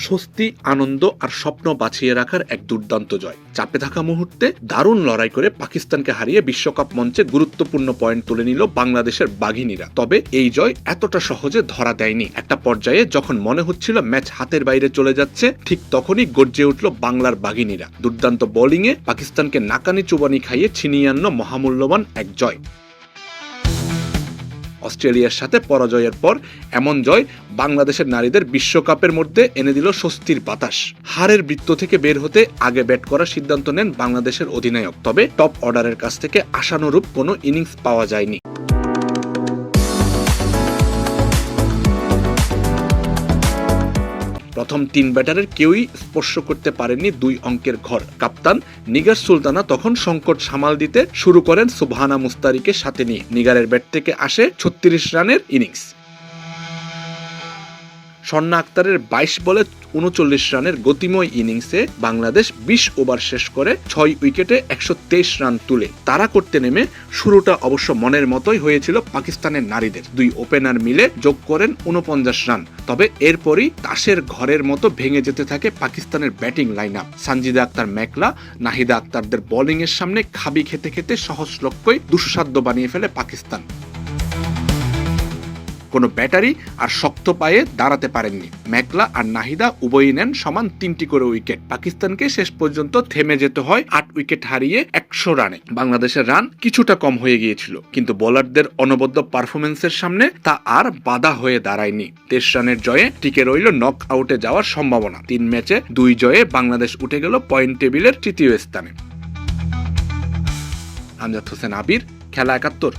স্বস্তি, আনন্দ আর স্বপ্ন বাঁচিয়ে রাখার এক দুর্দান্ত জয়। চাপে থাকা মুহূর্তে দারুণ লড়াই করে পাকিস্তানকে হারিয়ে বিশ্বকাপ মঞ্চে গুরুত্বপূর্ণ পয়েন্ট তুলে নিল বাংলাদেশের বাঘিনীরা। তবে এই জয় এতটা সহজে ধরা দেয়নি। একটা পর্যায়ে যখন মনে হচ্ছিল ম্যাচ হাতের বাইরে চলে যাচ্ছে, ঠিক তখনই গর্জে উঠল বাংলার বাঘিনীরা। দুর্দান্ত বোলিংয়ে পাকিস্তানকে নাকানি চুবানি খাইয়ে ছিনিয়ে আনল মহামূল্যবান এক জয়। অস্ট্রেলিয়ার সাথে পরাজয়ের পর এমন জয় বাংলাদেশের নারীদের বিশ্বকাপের মধ্যে এনে দিল স্বস্তির বাতাস। হারের বৃত্ত থেকে বের হতে আগে ব্যাট করার সিদ্ধান্ত নেন বাংলাদেশের অধিনায়ক। তবে টপ অর্ডারের কাছ থেকে আশানুরূপ কোনো ইনিংস পাওয়া যায়নি। প্রথম 3 ব্যাটারের কেউই স্পর্শ করতে পারেননি 2 অঙ্কের ঘর। কাপ্তান নিগার সুলতানা তখন সংকট সামাল দিতে শুরু করেন সুবহানা মুস্তারিকে সাথে নিয়ে। নিগারের ব্যাট থেকে আসে 36 রানের ইনিংস। স্বর্ণা আক্তারের 22 বলে 39 রানের গতিময় ইনিংসে বাংলাদেশ 20 ওভার শেষ করে 6 উইকেটে 123 রান তুলে তাড়া করতে নেমে শুরুটা অবশ্য মনের মতোই হয়েছিল পাকিস্তানের নারীদের। 2 ওপেনার মিলে যোগ করেন 49 রান। তবে এরপরই তাসের ঘরের মতো ভেঙে যেতে থাকে পাকিস্তানের batting line up. Sanjida Akter Meghla, Nahida আক্তারদের বোলিংয়ের সামনে খাবি খেতে খেতে সহজ লক্ষ্যই দুঃসাধ্য বানিয়ে ফেলে পাকিস্তান। কোনো ব্যাটারি আর শক্ত পায়ে দাঁড়াতে পারেননি। মেঘলা আর নাহিদা উভয়ই নেন সমান 3টি করে উইকেট। পাকিস্তানকে শেষ পর্যন্ত থেমে যেতে হয় 8 উইকেট হারিয়ে 100 রানে। বাংলাদেশের রান কিছুটা কম হয়ে গিয়েছিল, কিন্তু বোলারদের অনবদ্য পারফরমেন্সের সামনে তা আর বাধা হয়ে দাঁড়ায়নি। 23 রানের জয়ে টিকে রইল নক আউটে যাওয়ার সম্ভাবনা। 3 ম্যাচে 2 জয়ে বাংলাদেশ উঠে গেল পয়েন্ট টেবিলের 3য় স্থানে। আমজাদ হোসেন আবির, খেলা 71।